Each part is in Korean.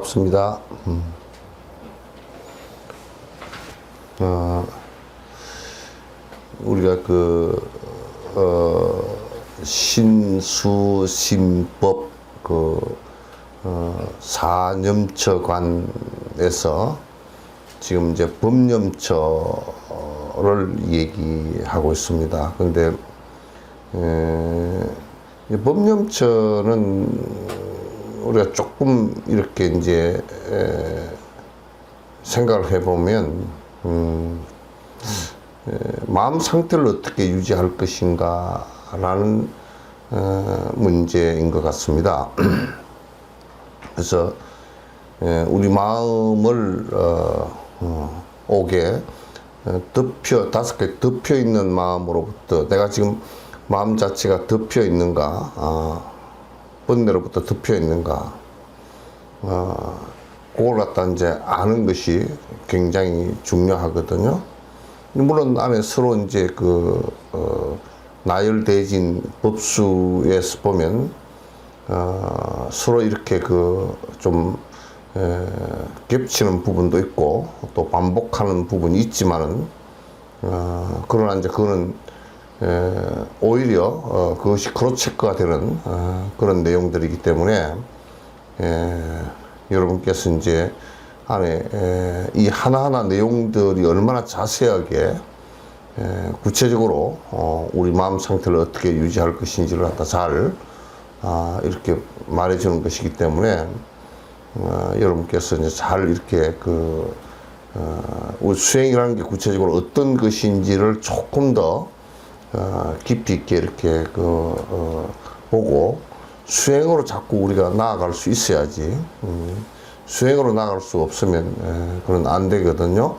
반갑습니다. 우리가 신수심법 사념처관에서 지금 이제 법념처를 얘기하고 있습니다. 그런데 법념처는 우리가 조금 이렇게 이제 생각을 해보면 마음 상태를 어떻게 유지할 것인가 라는 문제인 것 같습니다. 그래서 우리 마음을 옥에 다섯 개 덮여 있는 마음으로부터, 내가 지금 마음 자체가 덮여 있는가, 번뇌로부터 덮여 있는가, 그걸 갖다 이제 아는 것이 굉장히 중요하거든요. 물론 안에 서로 이제 나열대진 법수에서 보면 서로 이렇게 좀 겹치는 부분도 있고 또 반복하는 부분이 있지만은 그러나 이제 그거는 오히려 그것이 크로체크가 되는 그런 내용들이기 때문에 여러분께서 이제 안에 이 하나하나 내용들이 얼마나 자세하게 구체적으로 우리 마음 상태를 어떻게 유지할 것인지를 갖다 잘 이렇게 말해주는 것이기 때문에 여러분께서 이제 잘 이렇게 수행이라는 게 구체적으로 어떤 것인지를 조금 더 깊이 있게 이렇게 보고 수행으로 자꾸 우리가 나아갈 수 있어야지. 수행으로 나아갈 수 없으면 그건 안 되거든요.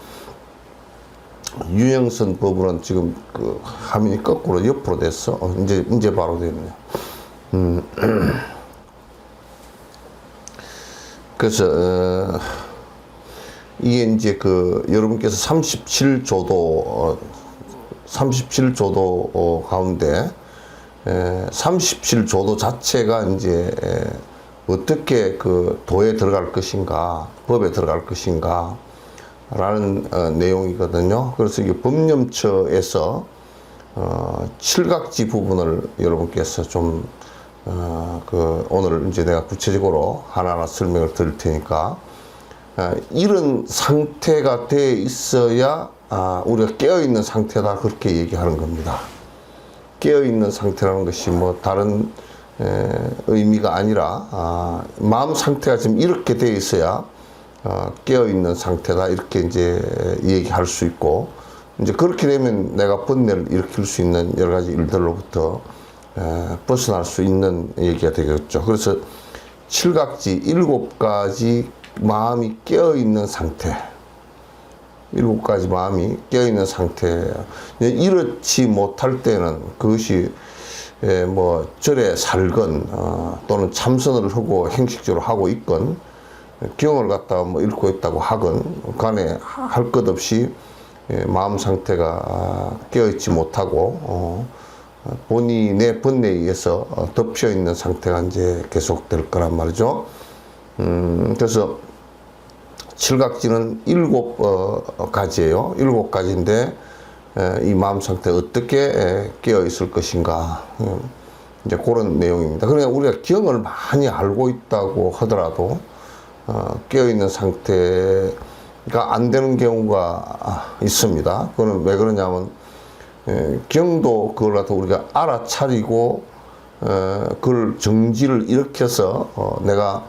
유형선 법은 지금 화면이 거꾸로 옆으로 됐어. 이제 바로 됐네. 그래서 이게 이제 여러분께서 37조도 가운데 37조도 자체가 이제 어떻게 도에 들어갈 것인가, 법에 들어갈 것인가 라는 내용이거든요. 그래서 이게 법념처에서 칠각지 부분을 여러분께서 좀 오늘 이제 내가 구체적으로 하나하나 설명을 드릴 테니까 이런 상태가 돼 있어야 우리가 깨어있는 상태다, 그렇게 얘기하는 겁니다. 깨어있는 상태라는 것이 뭐 다른 의미가 아니라 마음 상태가 지금 이렇게 돼 있어야 깨어있는 상태다, 이렇게 이제 얘기할 수 있고, 이제 그렇게 되면 내가 번뇌를 일으킬 수 있는 여러 가지 일들로부터 벗어날 수 있는 얘기가 되겠죠. 그래서 칠각지 7가지 마음이 깨어있는 상태, 7가지 마음이 깨어있는 상태, 이렇지 못할 때는 그것이 뭐 절에 살건 또는 참선을 하고 행식적으로 하고 있건 경을 갖다가 뭐 읽고 있다고 하건 간에 할 것 없이 마음 상태가 깨어있지 못하고 본인의 번뇌에 의해서 덮여 있는 상태가 이제 계속될 거란 말이죠. 그래서 칠각지는 7가지예요. 7가지인데 이 마음 상태 어떻게 깨어 있을 것인가, 이제 그런 내용입니다. 그러니까 우리가 경을 많이 알고 있다고 하더라도 깨어 있는 상태가 안 되는 경우가 있습니다. 그거는 왜 그러냐면 경도 그걸 갖다 우리가 알아차리고 그걸 정지를 일으켜서 내가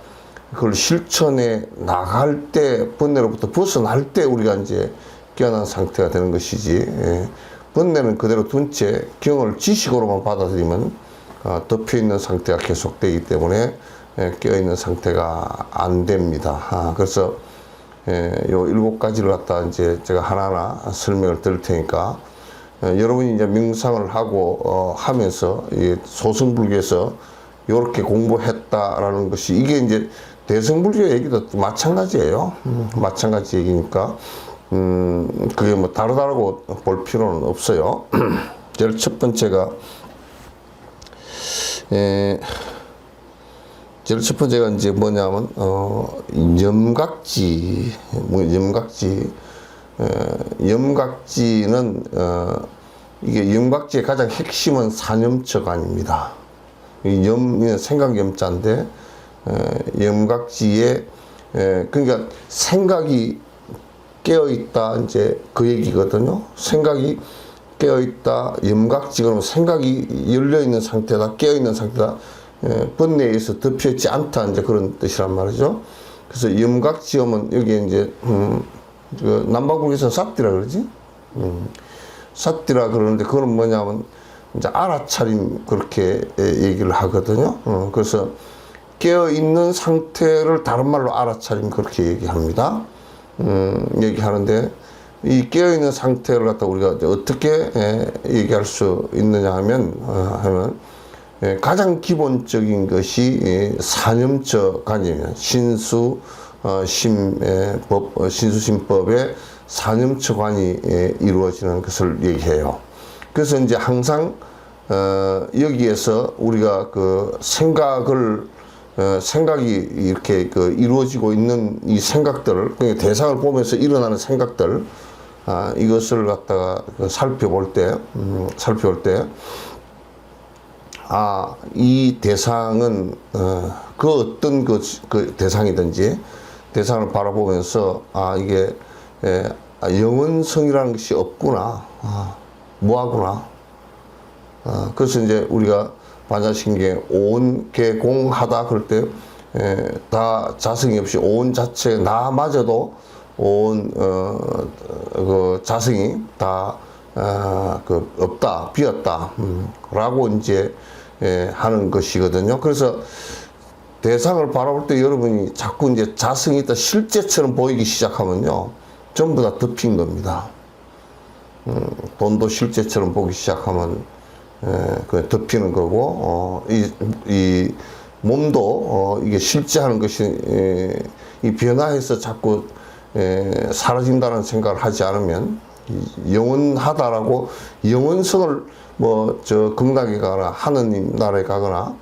그걸 실천해 나갈 때, 번뇌로부터 벗어날 때 우리가 이제 깨어난 상태가 되는 것이지, 번뇌는 그대로 둔 채 경을 지식으로만 받아들이면 덮여 있는 상태가 계속되기 때문에 깨어있는 상태가 안 됩니다. 그래서 요 7가지를 갖다 이제 제가 하나하나 설명을 드릴 테니까 여러분이 이제 명상을 하고 하면서 소승불교에서 이렇게 공부했다라는 것이, 이게 이제 대승불교 얘기도 마찬가지예요. 마찬가지 얘기니까 그게 뭐 다르다고 볼 필요는 없어요. 제일 첫 번째가 제일 첫 번째가 이제 뭐냐면, 염각지, 염각지는, 이게 염각지의 가장 핵심은 사념처관입니다. 염, 생각 염자인데, 염각지에, 그러니까 생각이 깨어있다, 이제 그 얘기거든요. 생각이 깨어있다, 염각지, 그러면 생각이 열려있는 상태다, 깨어있는 상태다, 번뇌에 의해서 덮여있지 않다, 이제 그런 뜻이란 말이죠. 그래서 염각지음은 여기에 이제, 그 남방국에서 삿디라 그러지? 삿디라 그러는데 그건 뭐냐면, 이제 알아차림 그렇게 얘기를 하거든요. 그래서 깨어있는 상태를 다른 말로 알아차림 그렇게 얘기합니다. 얘기하는데, 이 깨어있는 상태를 갖다 우리가 어떻게 얘기할 수 있느냐 하면, 가장 기본적인 것이 사념처관이에요. 신수심법의 사념처관이 이루어지는 것을 얘기해요. 그래서 이제 항상 여기에서 우리가 그 생각이 이렇게 그 이루어지고 있는 이 생각들을, 그러니까 대상을 보면서 일어나는 생각들, 이것을 갖다가 살펴볼 때, 이 대상은, 그 어떤 그 대상이든지, 대상을 바라보면서, 이게, 영원성이라는 것이 없구나. 무하구나. 그래서 이제 우리가 반자신경에 온개공하다 그럴 때, 다 자성이 없이 온 자체, 나마저도 그 자성이 다, 없다, 비었다, 라고 이제, 하는 것이거든요. 그래서 대상을 바라볼 때 여러분이 자꾸 이제 자성이 있다, 실제처럼 보이기 시작하면요, 전부 다 덮인 겁니다. 돈도 실제처럼 보기 시작하면, 그 덮이는 거고, 이 몸도, 이게 실제하는 것이, 이 변화해서 자꾸, 사라진다는 생각을 하지 않으면, 영원하다라고 영원성을 극락에 가거나 하느님 나라에 가거나,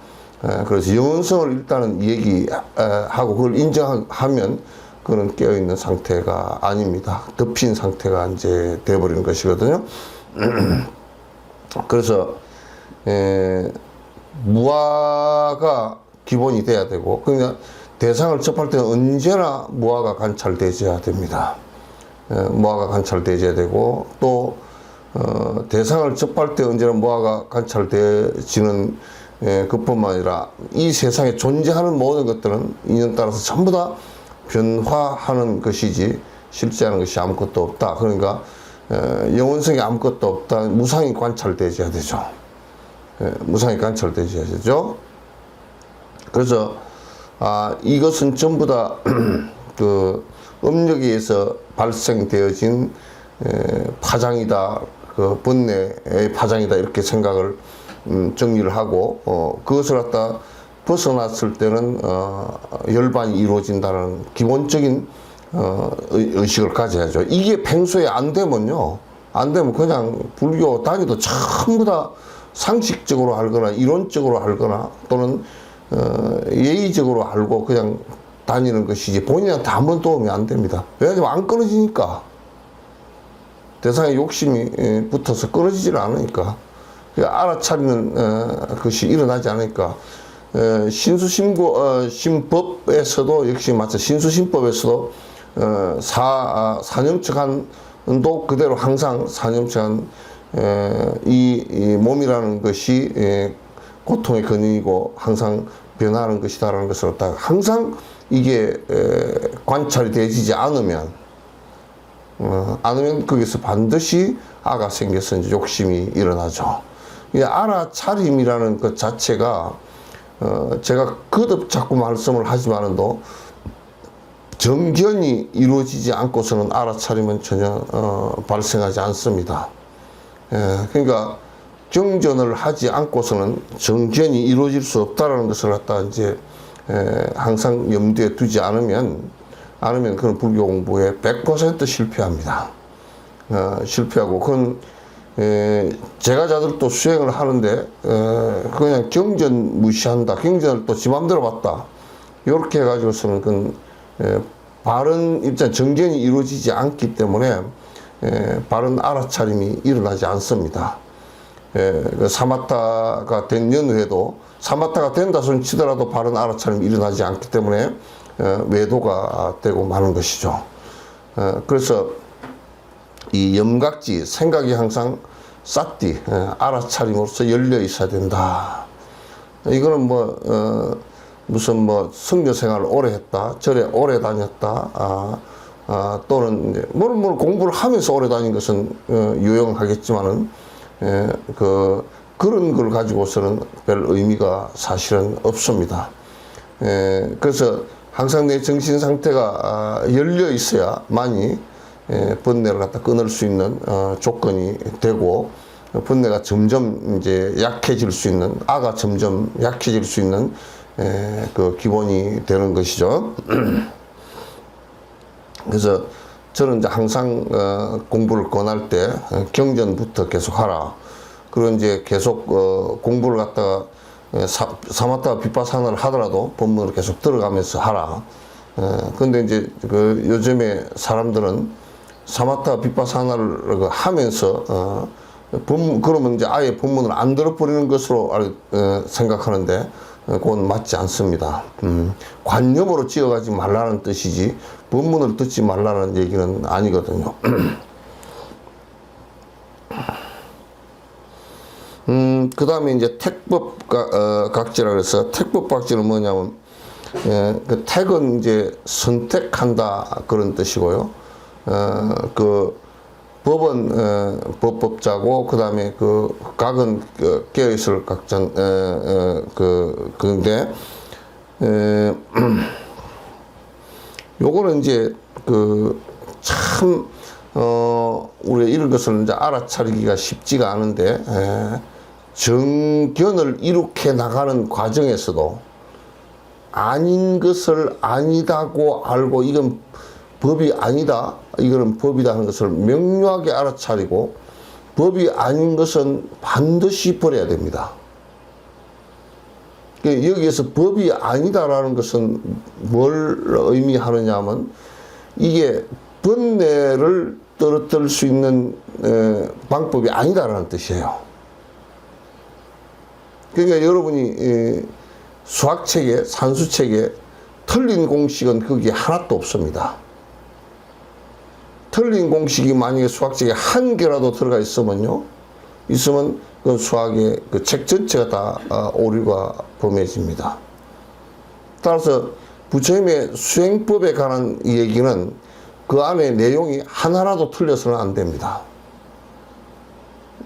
그래서 영원성을 일단은 얘기하고 그걸 인정하면 그런 깨어있는 상태가 아닙니다. 덮인 상태가 이제 돼버리는 것이거든요. 그래서 무아가 기본이 돼야 되고, 그러니까 대상을 접할 때는 언제나 무아가 관찰되어야 됩니다. 무아가 관찰되어야 되고, 또 대상을 접할 때 언제나 무아가 관찰되어지는 그뿐만 아니라 이 세상에 존재하는 모든 것들은 인연 따라서 전부 다 변화하는 것이지 실제하는 것이 아무것도 없다. 그러니까 영원성이 아무것도 없다. 무상이 관찰되어야 되죠. 무상이 관찰되어야 되죠. 그래서 이것은 전부 다 그 음력에 의해서 발생되어진 파장이다, 그 번뇌의 파장이다, 이렇게 생각을 정리를 하고, 그것을 갖다 벗어났을 때는 열반이 이루어진다는 기본적인 의식을 가져야죠. 이게 평소에 안 되면 그냥 불교 다니도 전부 다 상식적으로 알거나 이론적으로 알거나 또는 예의적으로 알고 그냥 다니는 것이지 본인한테 아무런 도움이 안 됩니다. 왜냐하면 안 끊어지니까. 대상에 욕심이 붙어서 끊어지질 않으니까. 알아차리는 것이 일어나지 않으니까. 신수심법에서도 역시 마찬가지, 신수심법에서도 사념측한도 그대로 항상 사념측한 이 몸이라는 것이 고통의 근원이고 항상 변화하는 것이다라는 것을 갖다가 항상 이게 관찰이 되지 않으면 거기서 반드시 아가 생겨서 이제 욕심이 일어나죠. 이 알아차림이라는 것 자체가 제가 거듭 자꾸 말씀을 하지만도 정견이 이루어지지 않고서는 알아차림은 전혀 발생하지 않습니다. 그러니까 정전을 하지 않고서는 정견이 이루어질 수 없다라는 것을 갖다 이제 항상 염두에 두지 않으면 그런 불교 공부에 100% 실패합니다. 실패하고 그건 제가자들도 수행을 하는데 그냥 경전 무시한다, 경전을 또 지 맘대로 봤다, 이렇게 해가지고서는 그 바른 입장 정견이 이루어지지 않기 때문에 바른 알아차림이 일어나지 않습니다. 그 사마타가 된 연후에도 사마타가 된다 손 치더라도 바른 알아차림이 일어나지 않기 때문에 외도가 되고 마는 것이죠. 그래서 이 염각지 생각이 항상 쌌디 알아차림으로서 열려 있어야 된다. 이거는 뭐 무슨 뭐 선교 생활을 오래 했다, 절에 오래 다녔다, 또는 이제 뭘 공부를 하면서 오래 다닌 것은 유용하겠지만은 그런 걸 가지고서는 별 의미가 사실은 없습니다. 그래서 항상 내 정신 상태가 열려 있어야만이 번뇌를 갖다 끊을 수 있는 조건이 되고, 번뇌가 점점 이제 약해질 수 있는, 아가 점점 약해질 수 있는 그 기본이 되는 것이죠. 그래서 저는 이제 항상 공부를 권할 때 경전부터 계속 하라. 그리고 이제 계속 공부를 갖다가 사마타 비파사나를 하더라도 본문을 계속 들어가면서 하라. 근데 이제 그 요즘에 사람들은 사마타 비파사나를 하면서 그러면 이제 아예 본문을 안 들어버리는 것으로 생각하는데 그건 맞지 않습니다. 관념으로 찍어가지 말라는 뜻이지 본문을 듣지 말라는 얘기는 아니거든요. 그 다음에 이제 택법 각지라 그래서 택법 각지는 뭐냐면 그 택은 이제 선택한다 그런 뜻이고요. 그 법은 법법자고, 그 다음에 그 각은 깨어있을 각전 그런데 요거는 이제 참 우리가 이런 것을 이제 알아차리기가 쉽지가 않은데 정견을 이룩해 나가는 과정에서도 아닌 것을 아니다고 알고 이건 법이 아니다, 이거는 법이다 하는 것을 명료하게 알아차리고 법이 아닌 것은 반드시 버려야 됩니다. 여기에서 법이 아니다라는 것은 뭘 의미하느냐 하면 이게 번뇌를 떨어뜨릴 수 있는 방법이 아니다라는 뜻이에요. 그러니까 여러분이 수학책에, 산수책에 틀린 공식은 거기에 하나도 없습니다. 틀린 공식이 만약에 수학책에 한 개라도 들어가 있으면 그 수학의 그 책 전체가 다 오류가 범해집니다. 따라서 부처님의 수행법에 관한 얘기는 그 안에 내용이 하나라도 틀려서는 안 됩니다.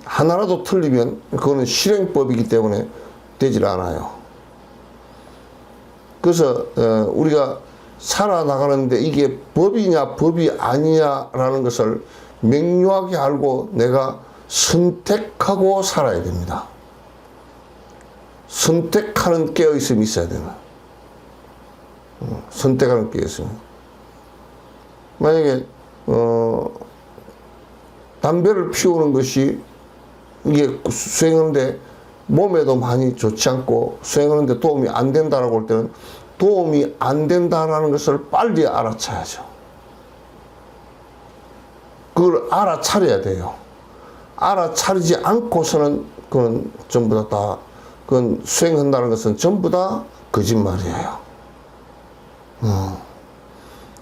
하나라도 틀리면 그거는 실행법이기 때문에 되질 않아요. 그래서 우리가 살아나가는데 이게 법이냐 법이 아니냐라는 것을 명료하게 알고 내가 선택하고 살아야 됩니다. 선택하는 깨어있음이 있어야 되나. 선택하는 깨어있음. 만약에 담배를 피우는 것이 이게 수행하는데 몸에도 많이 좋지 않고 수행하는데 도움이 안 된다라고 할 때는 도움이 안 된다라는 것을 빨리 알아차야죠. 그걸 알아차려야 돼요. 알아차리지 않고서는 그건 전부 다 그건 수행한다는 것은 전부 다 거짓말이에요.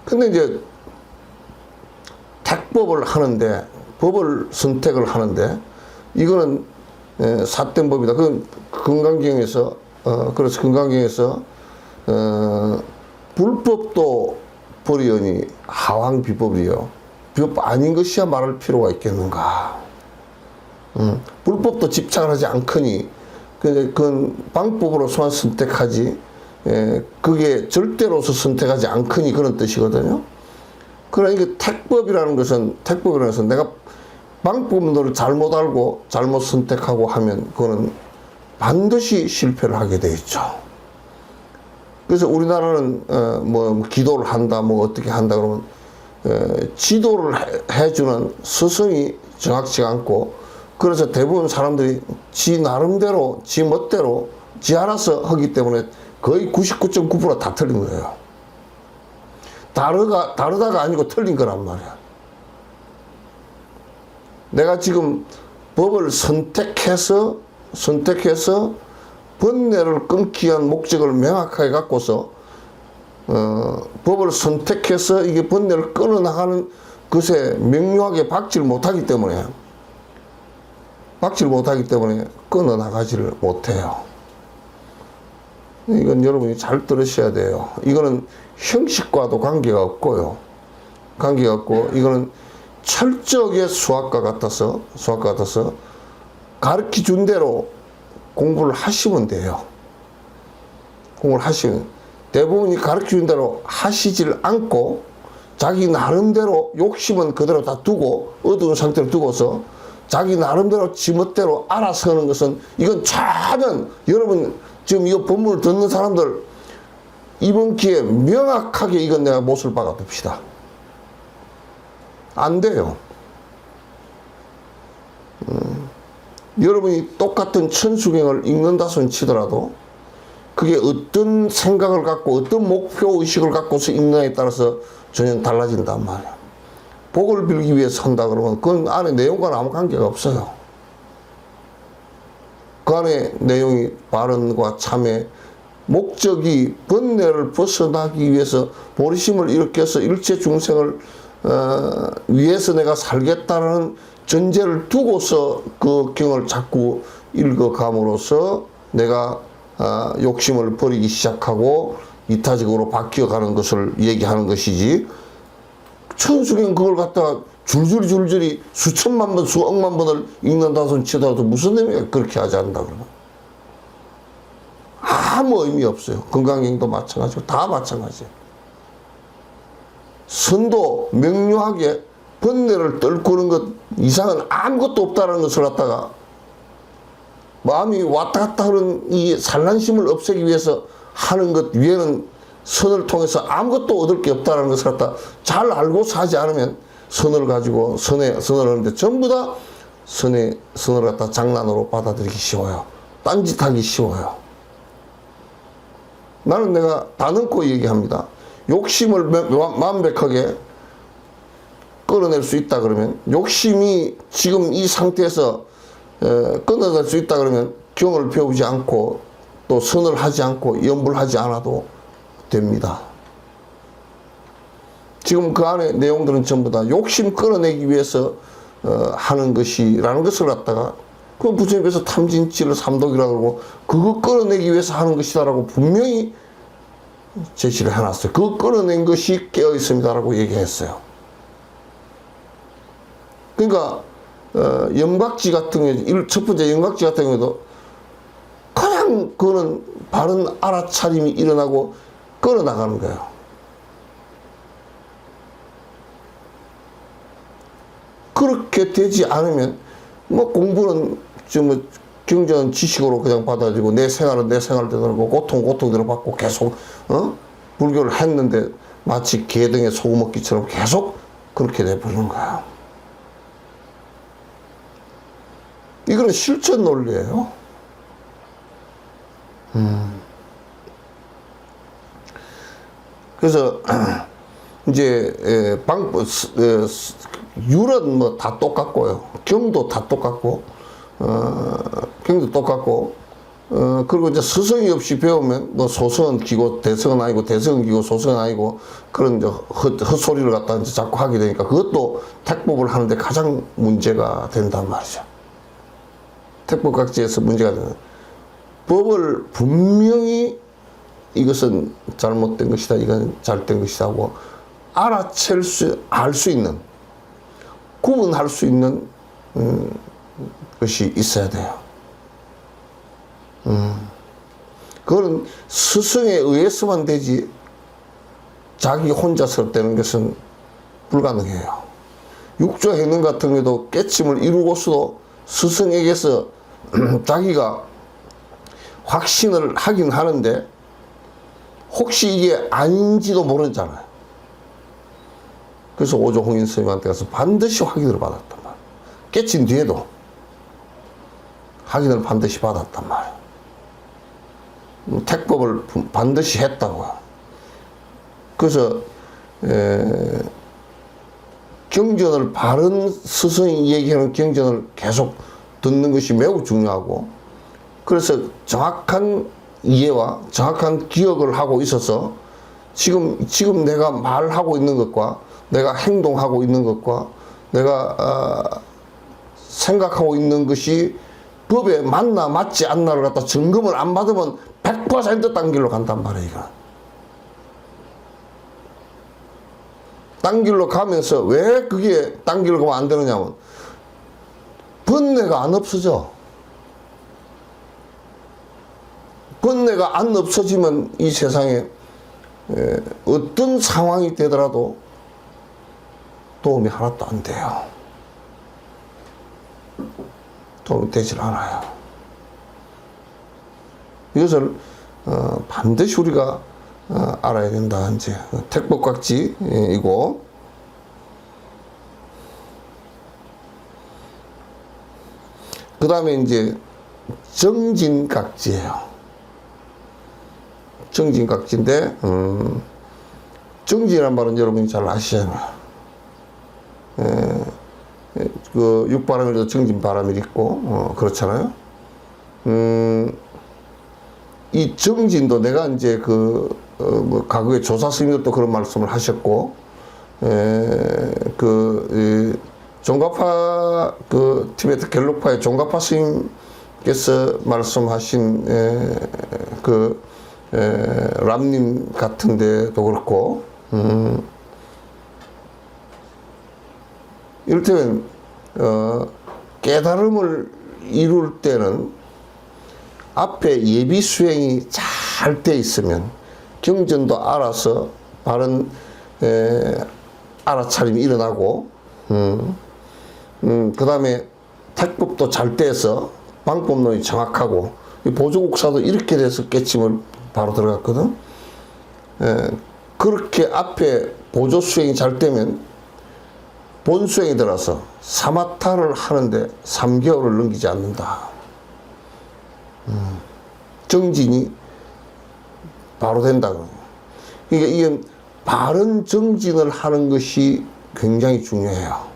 근데 이제 택법을 하는데, 법을 선택을 하는데 이거는 삿된 법이다. 그건 금강경에서 그래서 금강경에서 불법도 버리오니 하왕 비법이요. 비법 아닌 것이야 말할 필요가 있겠는가. 불법도 집착을 하지 않거니 그건 방법으로서만 선택하지 그게 절대로서 선택하지 않거니 그런 뜻이거든요. 그러니까 택법이라는 것은 내가 방법론을 잘못 알고 잘못 선택하고 하면 그거는 반드시 실패를 하게 되어 있죠. 그래서 우리나라는 뭐 기도를 한다, 뭐 어떻게 한다 그러면 지도를 해주는 스승이 정확치 않고 그래서 대부분 사람들이 지 나름대로, 지 멋대로, 지 알아서 하기 때문에 거의 99.9%다 틀린 거예요. 다르다가 아니고 틀린 거란 말이야. 내가 지금 법을 선택해서 번뇌를 끊기 위한 목적을 명확하게 갖고서 법을 선택해서 이게 번뇌를 끊어나가는 것에 명료하게 박지를 못하기 때문에 끊어나가지를 못해요. 이건 여러분이 잘 들으셔야 돼요. 이거는 형식과도 관계가 없고요. 이거는 철저하게 수학과 같아서 가르쳐 준 대로 공부를 하시면 돼요. 대부분이 가르쳐 준 대로 하시질 않고 자기 나름대로 욕심은 그대로 다 두고 어두운 상태로 두고서 자기 나름대로 지멋대로 알아서 하는 것은 이건 전혀 여러분 지금 이 본문을 듣는 사람들 이번 기회에 명확하게 이건 내가 못을 박아둡시다. 안 돼요. 여러분이 똑같은 천수경을 읽는다 손 치더라도 그게 어떤 생각을 갖고 어떤 목표 의식을 갖고서 읽느냐에 따라서 전혀 달라진단 말이야. 복을 빌기 위해서 한다 그러면 그 안에 내용과는 아무 관계가 없어요. 그 안에 내용이 바른과 참의 목적이 번뇌를 벗어나기 위해서 보리심을 일으켜서 일체 중생을 위해서 내가 살겠다는 전제를 두고서 그 경을 자꾸 읽어감으로써 내가 욕심을 버리기 시작하고 이타적으로 바뀌어가는 것을 얘기하는 것이지, 천수경 그걸 갖다가 줄줄이 수천만 번, 수억만 번을 읽는다 손 치더라도 무슨 의미가 그렇게 하지 않는다 그러면 아무 의미 없어요. 건강경도 마찬가지고 다 마찬가지예요. 선도 명료하게 번뇌를 떨구는 것 이상은 아무것도 없다는 것을 갖다가 마음이 왔다 갔다 하는 이 산란심을 없애기 위해서 하는 것 외에는 선을 통해서 아무것도 얻을 게 없다는 것을 갖다 잘 알고서 하지 않으면 선을 가지고 선을 하는데 전부 다 선을 갖다 장난으로 받아들이기 쉬워요. 딴짓하기 쉬워요. 나는 내가 다 넘고 얘기합니다. 욕심을 완벽하게 끌어낼 수 있다 그러면, 욕심이 지금 이 상태에서 끊어낼 수 있다 그러면 경을 배우지 않고 또 선을 하지 않고 염불 하지 않아도 됩니다. 지금 그 안에 내용들은 전부 다 욕심 끌어내기 위해서 하는 것이라는 것을 갖다가 그 부처님께서 탐진치를 삼독이라고 그러고 그거 끌어내기 위해서 하는 것이다라고 분명히 제시를 해놨어요. 그거 끌어낸 것이 깨어 있습니다라고 얘기했어요. 그러니까 영각지 같은 경우, 첫 번째 영각지 같은 경우도 그냥 그거는 바른 알아차림이 일어나고 끌어나가는 거예요. 그렇게 되지 않으면 뭐 공부는 좀 경전 지식으로 그냥 받아들이고 내 생활은 내 생활대로 고통대로 받고 계속 불교를 했는데 마치 개등에 소금 먹기처럼 계속 그렇게 돼버리는 거야. 이거는 실천 논리예요. 그래서 이제 율은 뭐 다 똑같고요. 경도 다 똑같고, 그리고 이제 스승이 없이 배우면 뭐 소승은 기고 대승은 아니고 대승은 기고 소승은 아니고 그런 이제 헛소리를 갖다 이제 자꾸 하게 되니까 그것도 택법을 하는데 가장 문제가 된단 말이죠. 택법각지에서 문제가 되는, 법을 분명히 이것은 잘못된 것이다, 이건 잘된 것이다 하고 알 수 있는, 구분할 수 있는 것이 있어야 돼요. 그거는 스승에 의해서만 되지 자기 혼자서 되는 것은 불가능해요. 육조행론 같은 경우도 깨침을 이루고서도 스승에게서 자기가 확신을 하긴 하는데 혹시 이게 아닌지도 모르잖아요. 그래서 오조 홍인 스님한테 가서 반드시 확인을 받았단 말이에요. 깨친 뒤에도 확인을 반드시 받았단 말이에요. 택법을 반드시 했다고요. 그래서 경전을 바른 스승이 얘기하는 경전을 계속 듣는 것이 매우 중요하고, 그래서 정확한 이해와 정확한 기억을 하고 있어서 지금 내가 말하고 있는 것과 내가 행동하고 있는 것과 내가 생각하고 있는 것이 법에 맞나 맞지 않나를 갖다 점검을 안 받으면 100% 딴 길로 간단 말이에요. 이거. 딴 길로 가면서 왜 그게 딴 길로 가면 안 되느냐면 번뇌가 안 없어져. 번뇌가 안 없어지면 이 세상에 어떤 상황이 되더라도 도움이 하나도 안 돼요. 도움이 되질 않아요. 이것을 반드시 우리가 알아야 된다. 이제 택법각지이고, 그 다음에 이제 정진각지예요. 정진각지인데 정진이란 말은 여러분이 잘 아시잖아요. 그 육바람에도 정진바람이 있고 그렇잖아요. 이 정진도 내가 이제 뭐 과거에 조사 스님들도 그런 말씀을 하셨고, 종가파 티베트 겔록파의 종가파 스님께서 말씀하신 람님 같은 데도 그렇고, 이를테면 깨달음을 이룰 때는 앞에 예비 수행이 잘 돼 있으면 경전도 알아서 바른 알아차림이 일어나고, 그 다음에 택법도 잘 돼서 방법론이 정확하고, 보조국사도 이렇게 돼서 깨침을 바로 들어갔거든. 그렇게 앞에 보조 수행이 잘 되면 본 수행이 들어서 사마타를 하는데 3개월을 넘기지 않는다. 정진이 바로 된다. 그러니까 이게 바른 정진을 하는 것이 굉장히 중요해요.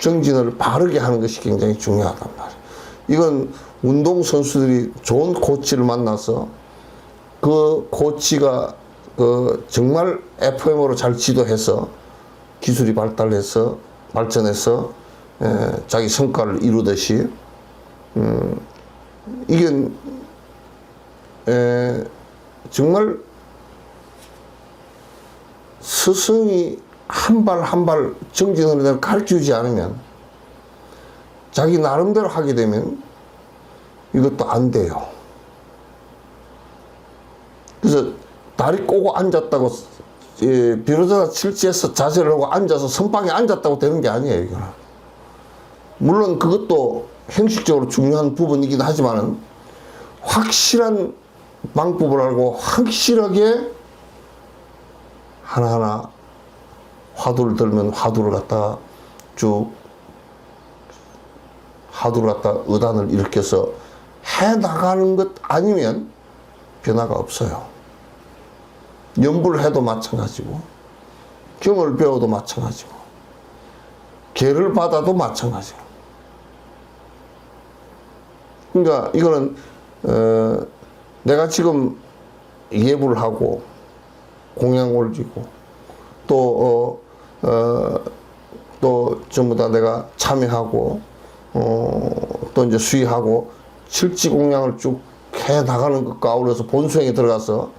정진을 바르게 하는 것이 굉장히 중요하단 말이에요. 이건 운동선수들이 좋은 코치를 만나서 그 코치가 정말 FM으로 잘 지도해서 기술이 발전해서 자기 성과를 이루듯이, 이게 정말 스승이 한 발 한 발 정진을 내가 가르쳐주지 않으면, 자기 나름대로 하게 되면 이것도 안 돼요. 그래서 다리 꼬고 앉았다고 비로자나 칠지에서 자세를 하고 앉아서 선방에 앉았다고 되는 게 아니에요. 이거는. 물론 그것도 형식적으로 중요한 부분이긴 하지만은 확실한 방법을 알고 확실하게 하나하나 화두를 들면 화두를 갖다가 의단을 일으켜서 해 나가는 것 아니면 변화가 없어요. 연불을 해도 마찬가지고, 경을 배워도 마찬가지고, 계를 받아도 마찬가지고. 그러니까 이거는 내가 지금 예불을 하고 공양 올리고 또 전부 다 내가 참여하고 또 이제 수의하고 실지 공양을 쭉 해 나가는 것과 아울러서 본수행에 들어가서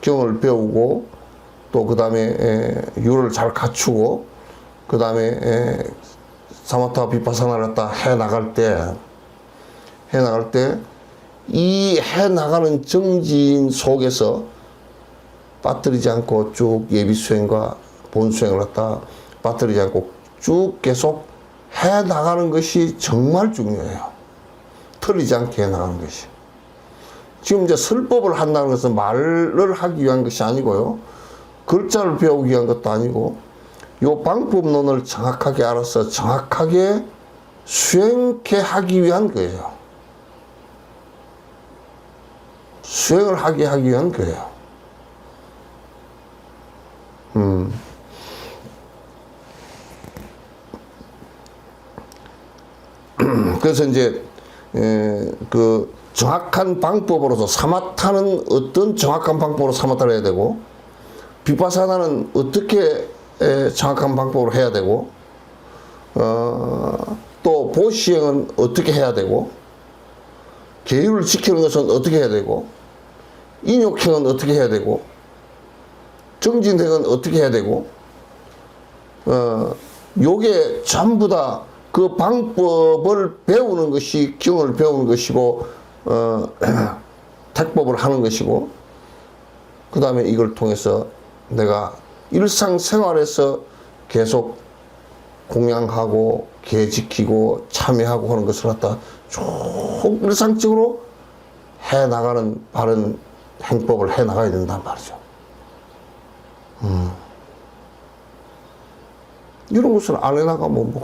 경을 배우고, 또 그 다음에 유를 잘 갖추고, 그 다음에 사마타 비파사나를 갖다 해 나갈 때 이 해 나가는 정진 속에서 빠뜨리지 않고 쭉 예비 수행과 본 수행을 갖다 빠뜨리지 않고 쭉 계속 해 나가는 것이 정말 중요해요. 틀리지 않게 해 나가는 것이. 지금 이제 설법을 한다는 것은 말을 하기 위한 것이 아니고요, 글자를 배우기 위한 것도 아니고, 요 방법론을 정확하게 알아서 정확하게 수행케 하기 위한 거예요. 수행을 하게 하기 위한 거예요. 그래서 이제 그 정확한 방법으로서 사마타는 어떤 정확한 방법으로 사마타를 해야 되고, 비파사나는 어떻게 정확한 방법으로 해야 되고, 또 보시행은 어떻게 해야 되고, 계율을 지키는 것은 어떻게 해야 되고, 인욕행은 어떻게 해야 되고, 정진행은 어떻게 해야 되고, 요게 전부 다 그 방법을 배우는 것이 경을 배우는 것이고, 택법을 하는 것이고, 그 다음에 이걸 통해서 내가 일상생활에서 계속 공양하고 계 지키고 참여하고 하는 것을 갖다 쭉 일상적으로 해나가는 바른 행법을 해나가야 된단 말이죠. 이런 것을 안 해나가면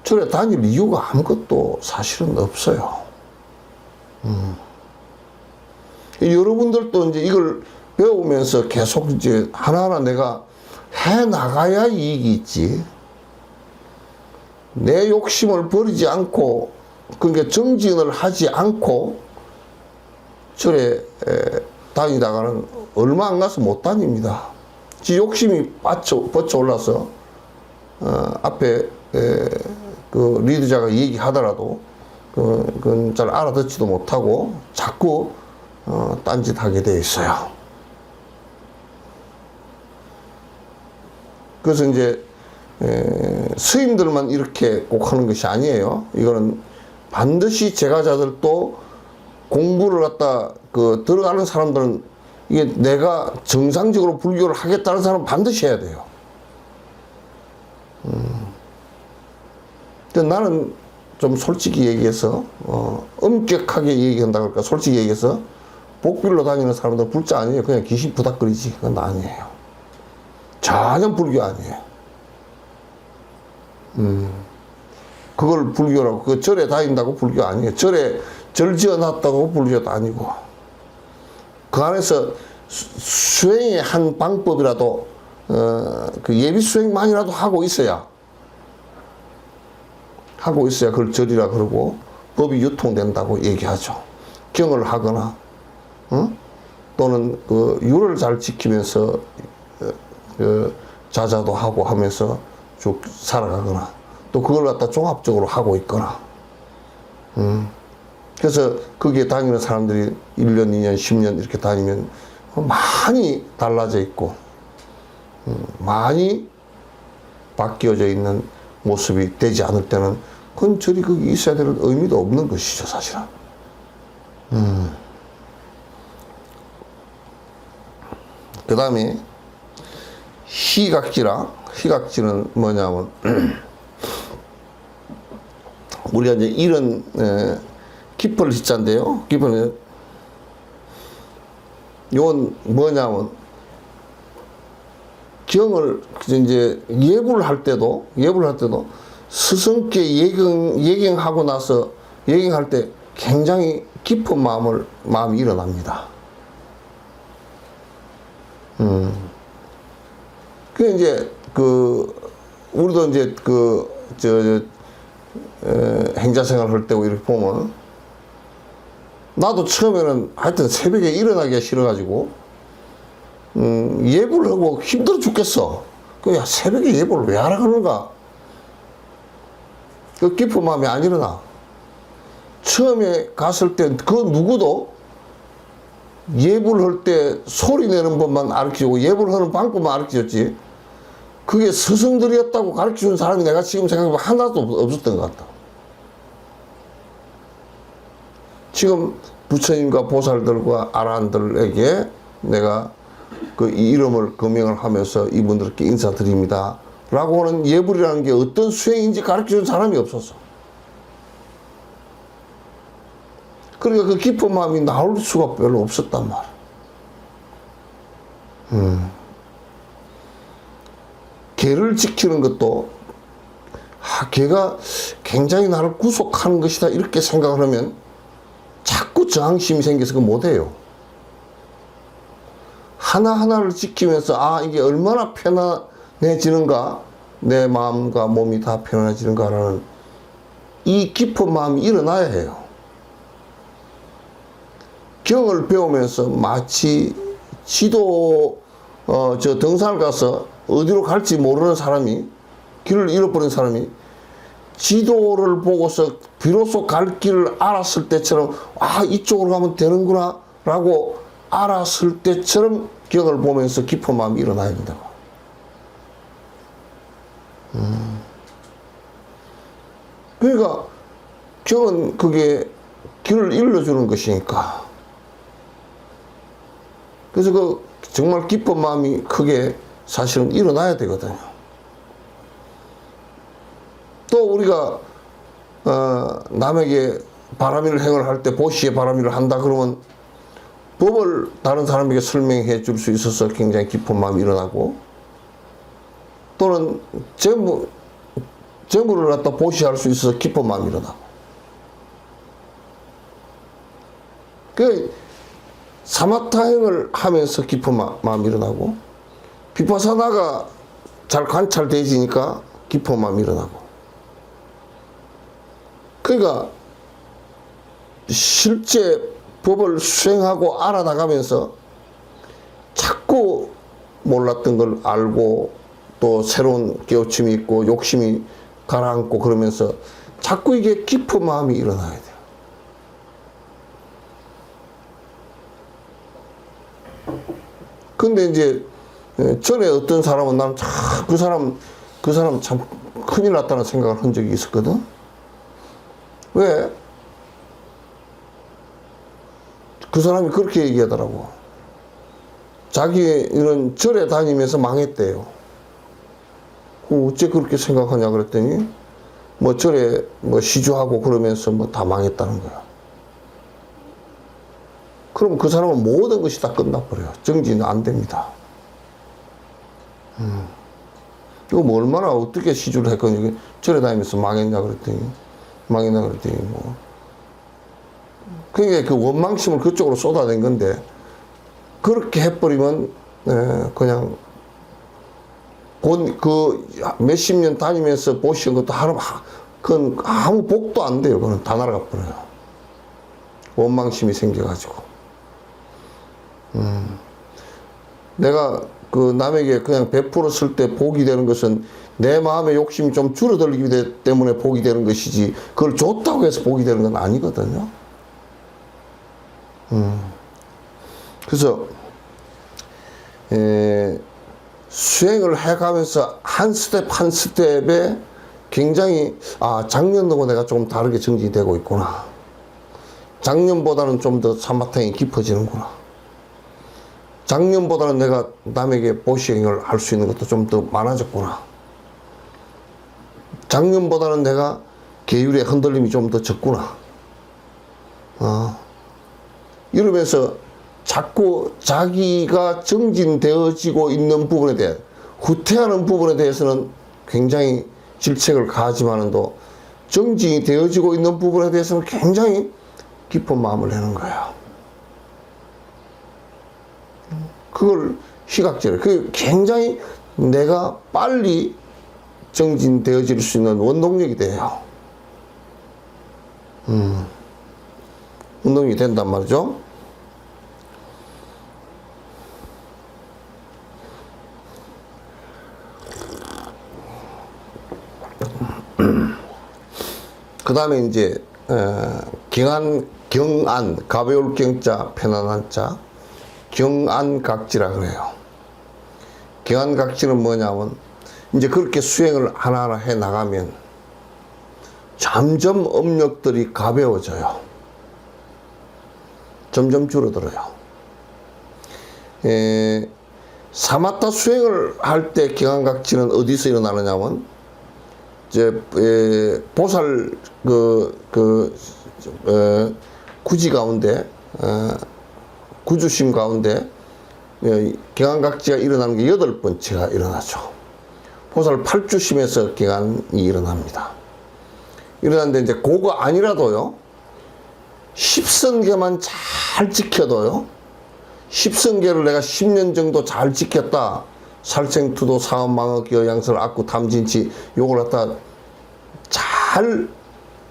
절에 다닐 이유가 아무것도 사실은 없어요. 여러분들도 이제 이걸 배우면서 계속 이제 하나하나 내가 해나가야 이익이 있지. 내 욕심을 버리지 않고, 그러니까 정진을 하지 않고 절에 다니다가는 얼마 안 가서 못 다닙니다. 지 욕심이 뻗쳐 올라서 앞에 그 리더자가 얘기하더라도 그건 잘 알아듣지도 못하고 자꾸 딴짓하게 돼 있어요. 그래서 이제 스님들만 이렇게 꼭 하는 것이 아니에요. 이거는 반드시 제가자들도 공부를 갖다 들어가는 사람들은, 이게 내가 정상적으로 불교를 하겠다는 사람은 반드시 해야 돼요. 근데 나는 좀 솔직히 얘기해서, 엄격하게 얘기한다 그럴까, 솔직히 얘기해서, 복빌로 다니는 사람들 불자 아니에요. 그냥 귀신 부닥거리지. 그건 아니에요. 전혀 불교 아니에요. 그걸 불교라고, 그 절에 다닌다고 불교 아니에요. 절에 절 지어놨다고 불교도 아니고, 그 안에서 수행의 한 방법이라도, 그 예비 수행만이라도 하고 있어야 그걸 절이라 그러고, 법이 유통된다고 얘기하죠. 경을 하거나, 또는 그 율을 잘 지키면서 자자도 하고 하면서 쭉 살아가거나, 또 그걸 갖다 종합적으로 하고 있거나. 그래서 거기에 다니는 사람들이 1년, 2년, 10년 이렇게 다니면 많이 달라져 있고, 많이 바뀌어져 있는 모습이 되지 않을 때는 그건 절이 거기 있어야 될 의미도 없는 것이죠, 사실은. 그 다음에 희각지는 뭐냐면 우리가 이제 이런 기포를 짓자인데요. 기포는 이건 뭐냐면 경을 이제 예불을 할 때도 스승께 예경하고 나서 예경할 때 굉장히 깊은 마음이 일어납니다. 그 이제 우리도 이제 행자생활 할 때 이렇게 보면, 나도 처음에는 하여튼 새벽에 일어나기가 싫어가지고 예불을 하고 힘들어 죽겠어. 야, 새벽에 예불을 왜 하라 그러는가? 그 깊은 마음이 안 일어나. 처음에 갔을 때 그 누구도 예불을 할 때 소리 내는 법만 가르쳐주고 예불을 하는 방법만 가르쳐줬지, 그게 스승들이었다고 가르쳐준 사람이 내가 지금 생각해보면 하나도 없었던 것 같다. 지금 부처님과 보살들과 아라한들에게 내가 그 이름을 금명을 하면서 이분들께 인사드립니다 라고 하는 예불이라는 게 어떤 수행인지 가르쳐준 사람이 없었어. 그러니까 그 깊은 마음이 나올 수가 별로 없었단 말이야. 계를 지키는 것도 걔가 굉장히 나를 구속하는 것이다 이렇게 생각을 하면 자꾸 저항심이 생겨서 그거 못해요. 하나하나를 지키면서 이게 얼마나 편안해지는가, 내 마음과 몸이 다 편안해지는가라는 이 깊은 마음이 일어나야 해요. 경을 배우면서 마치 지도 저 등산을 가서 어디로 갈지 모르는 사람이, 길을 잃어버린 사람이 지도를 보고서 비로소 갈 길을 알았을 때처럼 이쪽으로 가면 되는구나 라고 알았을 때처럼 경을 보면서 깊은 마음이 일어나야 된다고. 그러니까 경은 그게 길을 일러주는 것이니까. 그래서 그 정말 기쁜 마음이 크게 사실은 일어나야 되거든요. 또 우리가 남에게 바람일 행을 할 때 보시에 바람일을 한다 그러면 법을 다른 사람에게 설명해 줄 수 있어서 굉장히 기쁜 마음이 일어나고, 또는 재물을 갖다 보시할 수 있어서 기쁜 마음이 일어나고. 그 사마타행을 하면서 기쁜 마음이 일어나고, 비파사나가 잘 관찰되지니까 기쁜 마음이 일어나고. 그러니까 실제 법을 수행하고 알아나가면서 자꾸 몰랐던 걸 알고, 또 새로운 깨우침이 있고 욕심이 가라앉고 그러면서 자꾸 이게 깊은 마음이 일어나야 돼요. 근데 이제 전에 어떤 사람은 나는 참 그 사람 참 큰일 났다는 생각을 한 적이 있었거든. 왜? 그 사람이 그렇게 얘기하더라고. 자기는 절에 다니면서 망했대요. 어째 그렇게 생각하냐 그랬더니 뭐 절에 뭐 시주하고 그러면서 뭐 다 망했다는 거야. 그럼 그 사람은 모든 것이 다 끝나버려요. 정지는 안 됩니다. 이거 뭐 얼마나 어떻게 시주를 했거니 절에 다니면서 망했냐 그랬더니 뭐 그게 그 원망심을 그쪽으로 쏟아낸 건데, 그렇게 해버리면 그냥 그 몇십 년 다니면서 보시는 것도 그건 아무 복도 안 돼요. 그건 다 날아가 버려요. 원망심이 생겨가지고. 내가 그 남에게 그냥 베풀었을 때 복이 되는 것은 내 마음의 욕심이 좀 줄어들기 때문에 복이 되는 것이지, 그걸 좋다고 해서 복이 되는 건 아니거든요. 그래서 수행을 해가면서 한 스텝 한 스텝에 굉장히 작년하고 내가 조금 다르게 정진이 되고 있구나. 작년보다는 좀 더 사마타행이 깊어지는구나. 작년보다는 내가 남에게 보시행을 할 수 있는 것도 좀 더 많아졌구나. 작년보다는 내가 계율의 흔들림이 좀 더 적구나. 이러면서 자꾸 자기가 정진되어지고 있는 부분에 대해, 후퇴하는 부분에 대해서는 굉장히 질책을 가하지만도 정진이 되어지고 있는 부분에 대해서는 굉장히 깊은 마음을 내는 거예요. 그걸 희각제를, 그 굉장히 내가 빨리 정진되어질 수 있는 원동력이 돼요. 운동이 된단 말이죠. 그 다음에 이제 경안, 가벼울 경자, 편안한 자, 경안각지라 그래요. 경안각지는 뭐냐면, 이제 그렇게 수행을 하나하나 해 나가면 점점 업력들이 가벼워져요. 점점 줄어들어요. 사마타 수행을 할 때 경안각지는 어디서 일어나느냐면, 이제 보살 구지 가운데, 구주심 가운데 경안각지가 일어나는 게 8번째가 일어나죠. 보살 8주심에서 기간이 일어납니다. 일어났는데 이제 그거 아니라도요, 10선계만 잘 지켜도요, 10선계를 내가 10년 정도 잘 지켰다. 살생투도 사업망어 기어양설 악구 탐진치 요걸 갖다 잘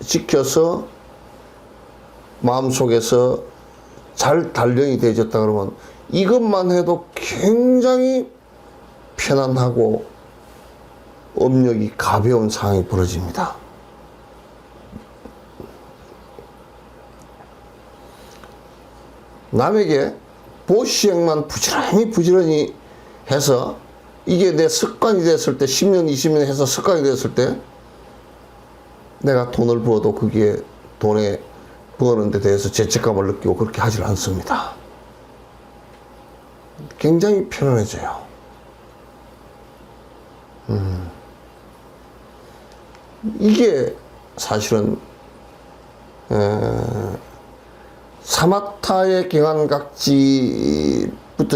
지켜서 마음속에서 잘 단련이 되어졌다 그러면 이것만 해도 굉장히 편안하고 업력이 가벼운 상황이 벌어집니다. 남에게 보시행만 부지런히 해서 이게 내 습관이 됐을 때 10년, 20년 해서 습관이 됐을 때 내가 돈을 벌어도 그게 돈에 버는 데 대해서 죄책감을 느끼고 그렇게 하질 않습니다. 굉장히 편안해져요. 이게 사실은 사마타의 경안각지부터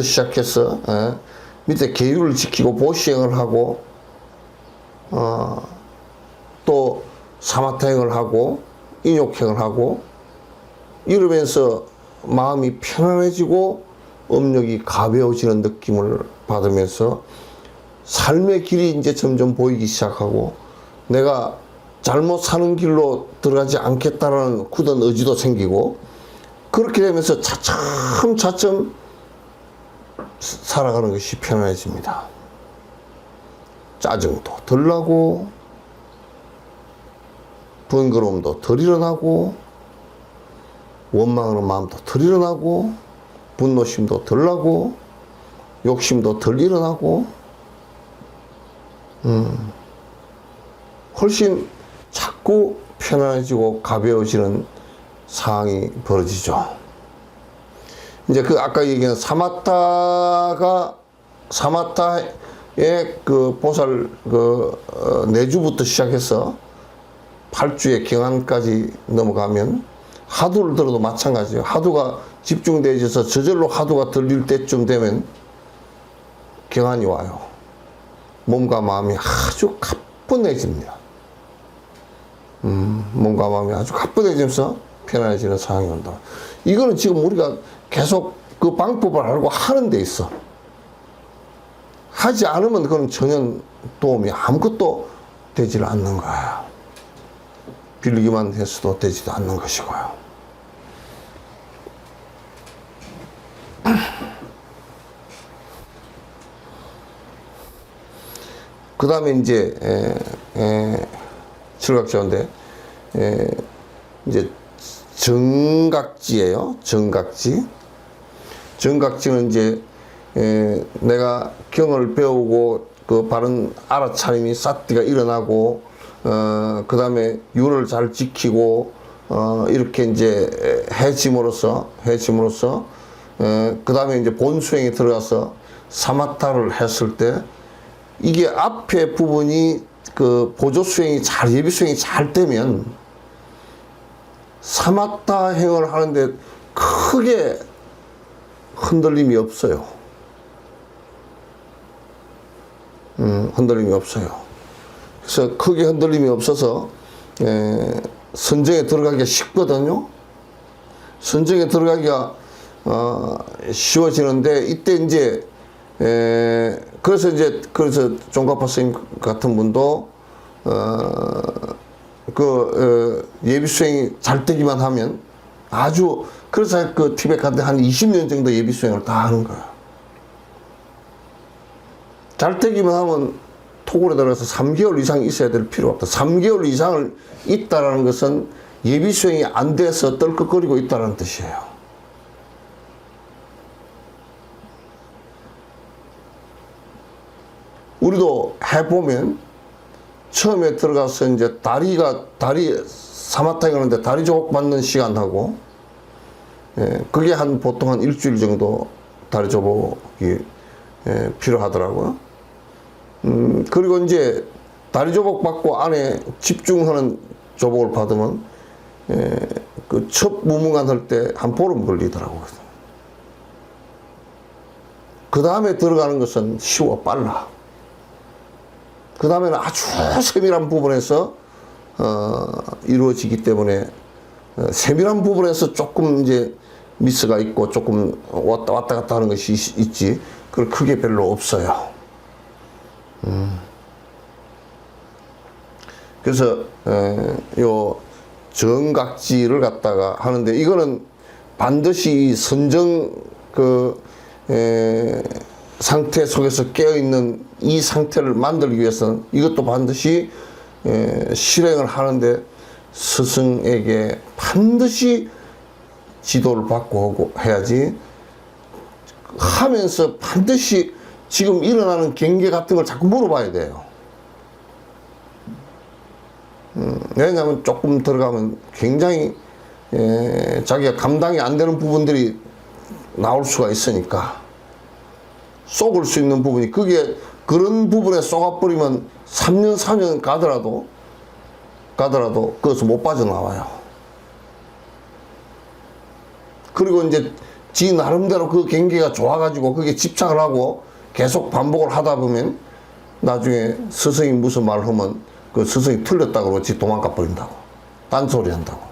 시작해서 밑에 계율을 지키고 보시행을 하고 또 사마타행을 하고 인욕행을 하고 이러면서 마음이 편안해지고 업력이 가벼워지는 느낌을 받으면서 삶의 길이 이제 점점 보이기 시작하고 내가 잘못 사는 길로 들어가지 않겠다라는 굳은 의지도 생기고 그렇게 되면서 차츰 살아가는 것이 편안해집니다. 짜증도 덜 나고 번거로움도 덜 일어나고 원망하는 마음도 덜 일어나고 분노심도 덜 나고 욕심도 덜 일어나고 훨씬 자꾸 편안해지고 가벼워지는 상황이 벌어지죠. 이제 그 아까 얘기한 사마타의 그 보살 내주부터 시작해서 8주의 경안까지 넘어가면 하두를 들어도 마찬가지예요. 하두가 집중되어져서 저절로 하두가 들릴 때쯤 되면 경안이 와요. 몸과 마음이 아주 가뿐해집니다. 몸과 마음이 아주 가뿐해지면서 편안해지는 상황이 온다. 이거는 지금 우리가 계속 그 방법을 알고 하는 데 있어. 하지 않으면 그건 전혀 도움이 아무것도 되질 않는 거야. 빌리기만 해서도 되지도 않는 것이고요. 그 다음에 이제 칠각지인데 이제 정각지예요. 정각지는 이제 내가 경을 배우고 그 바른 알아차림이 사띠가 일어나고 그 다음에 율을 잘 지키고 이렇게 이제 해짐으로써 그 다음에 이제 본수행에 들어가서 사마타를 했을 때 이게 앞에 부분이 그 보조 수행이 예비 수행이 잘 되면 사마타 행을 하는데 크게 흔들림이 없어요. 흔들림이 없어요. 그래서 크게 흔들림이 없어서 선정에 들어가기가 쉽거든요. 선정에 들어가기가 쉬워지는데 이때 이제 그래서 종가파 선생님 같은 분도 예비 수행이 잘 되기만 하면 아주 그래서 그 티베트 갔는데 한 20년 정도 예비 수행을 다 하는 거야. 잘 되기만 하면 토굴에 들어가서 3개월 이상 있어야 될 필요가 없다. 3개월 이상을 있다라는 것은 예비 수행이 안 돼서 떨컥거리고 있다는 뜻이에요. 우리도 해보면 처음에 들어가서 이제 다리 사마타에 가는데 다리 조각 받는 시간하고 그게 보통 한 일주일 정도 다리 조복이 필요하더라고요. 그리고 이제 다리 조복 받고 안에 집중하는 조복을 받으면 그 첫 무문관 할 때 한 보름 걸리더라고요. 그 다음에 들어가는 것은 쉬워 빨라. 그 다음에는 아주 세밀한 부분에서 이루어지기 때문에 세밀한 부분에서 조금 이제 미스가 있고 조금 왔다 갔다 하는 것이 있지 그걸 크게 별로 없어요. 그래서 요 정각지를 갖다가 하는데 이거는 반드시 선정 상태 속에서 깨어있는 이 상태를 만들기 위해서는 이것도 반드시 실행을 하는데 스승에게 반드시 지도를 받고 해야지 하면서 반드시 지금 일어나는 경계 같은 걸 자꾸 물어봐야 돼요. 왜냐하면 조금 들어가면 굉장히 자기가 감당이 안 되는 부분들이 나올 수가 있으니까 쏘을 수 있는 부분이 그게 그런 부분에 쏘아버리면 3년 4년 가더라도 거기서 못 빠져나와요. 그리고 이제 지 나름대로 그 경계가 좋아가지고 그게 집착을 하고 계속 반복을 하다 보면 나중에 스승이 무슨 말을 하면 그 스승이 틀렸다고 그러지 도망가 버린다고 딴소리 한다고.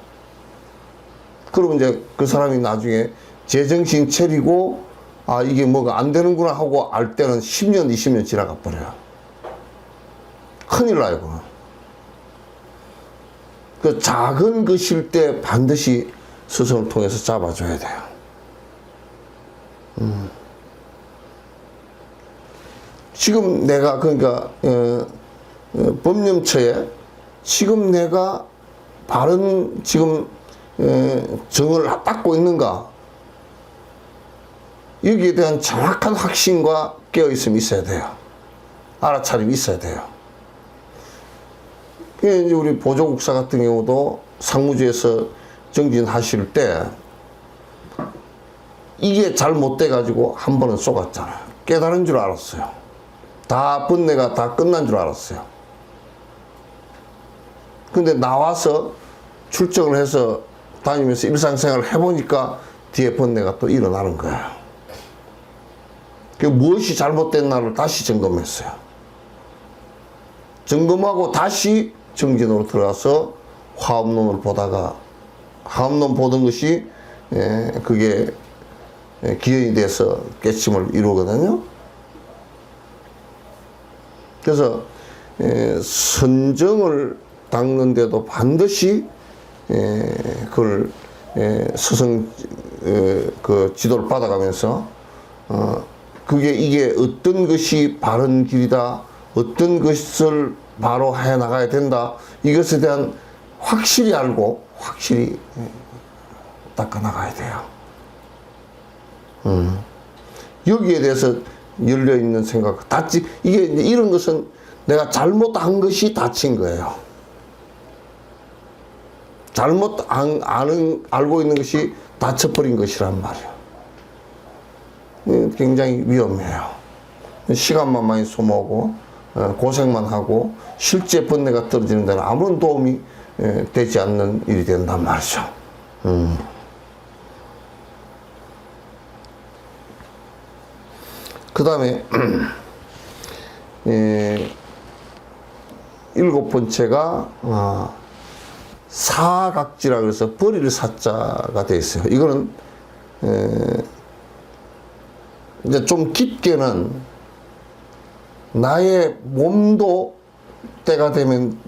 그러면 이제 그 사람이 나중에 제정신 차리고 아 이게 뭐가 안 되는구나 하고 알 때는 10년 20년 지나가 버려요. 큰일 나요 그건. 그 작은 것일 때 반드시 스승을 통해서 잡아줘야 돼요. 지금 내가 그러니까 법념처에 지금 내가 바른 지금 정을 닦고 있는가 여기에 대한 정확한 확신과 깨어있음이 있어야 돼요. 알아차림이 있어야 돼요. 이제 우리 보조국사 같은 경우도 상무주에서 정진하실 때 이게 잘못돼 가지고 한 번은 쏘갔잖아요. 깨달은 줄 알았어요. 다 번뇌가 다 끝난 줄 알았어요. 근데 나와서 출정을 해서 다니면서 일상생활을 해보니까 뒤에 번뇌가 또 일어나는 거예요. 그 무엇이 잘못됐나를 다시 점검했어요. 점검하고 다시 정진으로 들어가서 화엄론을 보다가 화엄론 보던 것이 그게 기현이 돼서 깨침을 이루거든요. 그래서 선정을 닦는데도 반드시 그걸 스승 그 지도를 받아가면서 그게 이게 어떤 것이 바른 길이다, 어떤 것을 바로 해 나가야 된다, 이것에 대한 확실히 알고 확실히 닦아 나가야 돼요. 여기에 대해서 열려 있는 생각, 다치 이게 이런 것은 내가 잘못한 것이 다친 거예요. 알고 있는 것이 다쳐버린 것이란 말이에요. 굉장히 위험해요. 시간만 많이 소모하고 고생만 하고 실제 번뇌가 떨어지는 데는 아무런 도움이 되지 않는 일이 된단 말이죠. 그 다음에 일곱 번째가 사각지라 그래서 버릴 사자가 되어 있어요. 이거는 이제 좀 깊게는 나의 몸도 때가 되면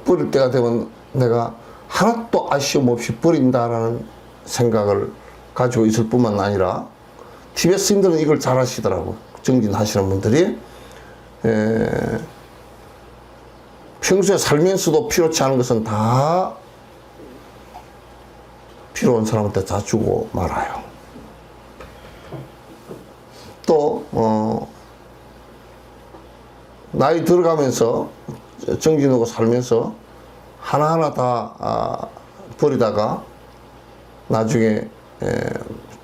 버릴 때가 되면 내가 하나도 아쉬움 없이 버린다라는 생각을 가지고 있을 뿐만 아니라 티베트인들은 이걸 잘 하시더라고. 정진하시는 분들이 평소에 살면서도 필요치 않은 것은 다 필요한 사람한테 다 주고 말아요. 또 나이 들어가면서 정진하고 살면서 하나하나 다 버리다가 나중에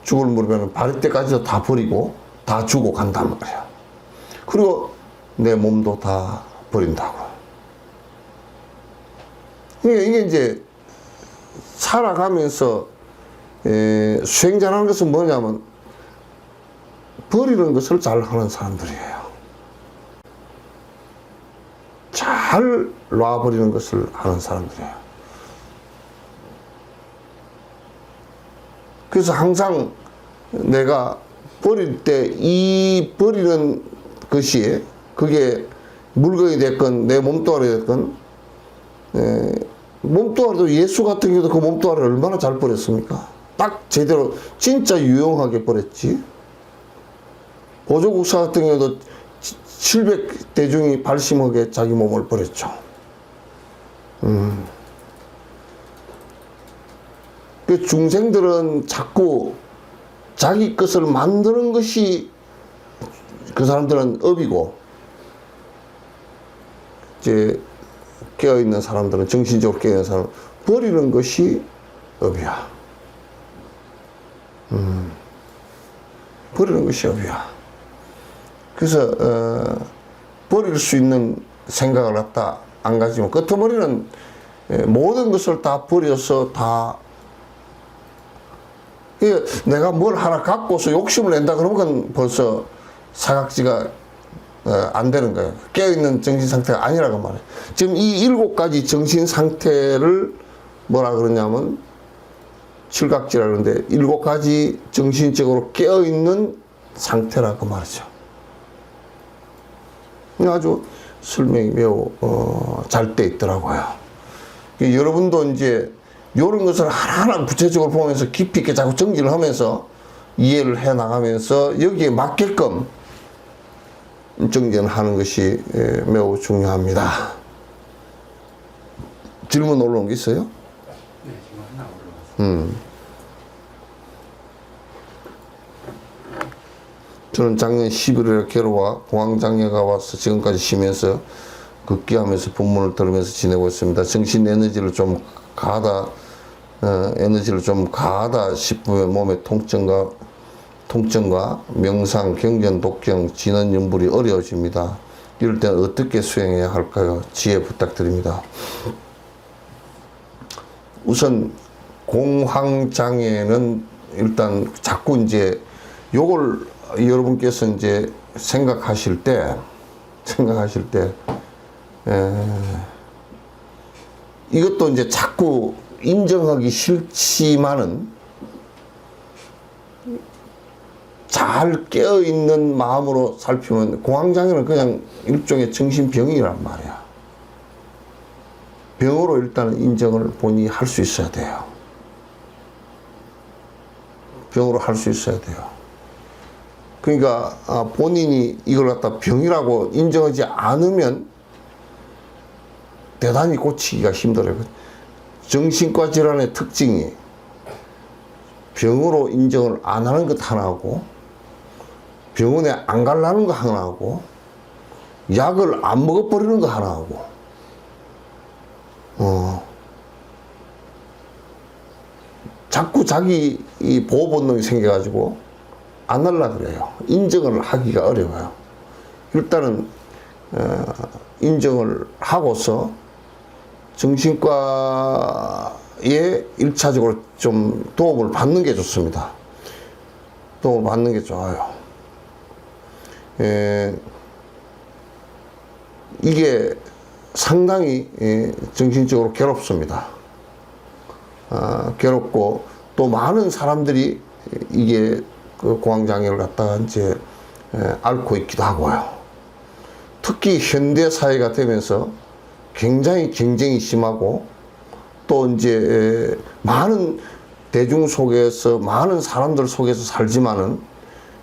죽을 무렵에는 바를 때까지도 다 버리고 다 주고 간단 말이야. 그리고 내 몸도 다 버린다고. 이게 이제 살아가면서 수행자라는 것은 뭐냐면 버리는 것을 잘 하는 사람들이에요. 잘 놔버리는 것을 하는 사람들이에요. 그래서 항상 내가 버릴 때 이 버리는 것이 그게 물건이 됐건 내 몸뚱아리 됐건 몸뚱아리도 예수 같은 경우도 그 몸뚱아리를 얼마나 잘 버렸습니까? 딱 제대로 진짜 유용하게 버렸지. 보조국사 같은 경우도 700대 중이 발심하게 자기 몸을 버렸죠. 그 중생들은 자꾸 자기 것을 만드는 것이 그 사람들은 업이고, 이제 깨어있는 사람들은, 정신적으로 깨어있는 사람은 버리는 것이 업이야. 버리는 것이 업이야. 그래서 버릴 수 있는 생각을 갖다 안 가지면 끄트머리는 모든 것을 다 버려서 다 내가 뭘 하나 갖고서 욕심을 낸다 그러면 그건 벌써 사각지가 안 되는 거예요. 깨어있는 정신 상태가 아니라고 말해요. 지금 이 7가지 정신 상태를 뭐라 그러냐면 칠각지라 그러는데 7가지 정신적으로 깨어있는 상태라고 말이죠. 아주 설명이 매우 잘 돼 있더라고요. 여러분도 이제 이런 것을 하나하나 구체적으로 보면서 깊이 있게 자꾸 정리를 하면서 이해를 해 나가면서 여기에 맞게끔 정리를 하는 것이 매우 중요합니다. 질문 올라온 게 있어요? 네, 지금 하나 올라왔어요. 저는 작년 11월에 괴로워 공황장애가 와서 지금까지 쉬면서 극기하면서 본문을 들으면서 지내고 있습니다. 정신 에너지를 좀 가하다 싶으면 몸의 통증과 명상, 경전, 독경, 진원, 연불이 어려워집니다. 이럴 때는 어떻게 수행해야 할까요? 지혜 부탁드립니다. 우선 공황장애는 일단 자꾸 이제 요걸 여러분께서 이제 생각하실 때 이것도 이제 자꾸 인정하기 싫지만은 잘 깨어있는 마음으로 살피면 공황장애는 그냥 일종의 정신병이란 말이야. 병으로 일단 인정을 본인이 할 수 있어야 돼요. 병으로 할 수 있어야 돼요. 그러니까 본인이 이걸 갖다 병이라고 인정하지 않으면 대단히 고치기가 힘들어요. 정신과 질환의 특징이 병으로 인정을 안 하는 것 하나하고 병원에 안 가려는 거 하나하고 약을 안 먹어버리는 거 하나하고 자꾸 자기 이 보호 본능이 생겨가지고 안 하려고 그래요. 인정을 하기가 어려워요. 일단은 인정을 하고서 정신과에 1차적으로 좀 도움을 받는 게 좋습니다. 도움을 받는 게 좋아요. 이게 상당히 정신적으로 괴롭습니다. 괴롭고 또 많은 사람들이 이게 그 공황장애를 갖다가 이제 앓고 있기도 하고요. 특히 현대 사회가 되면서 굉장히 경쟁이 심하고 또 이제 많은 대중 속에서 많은 사람들 속에서 살지만은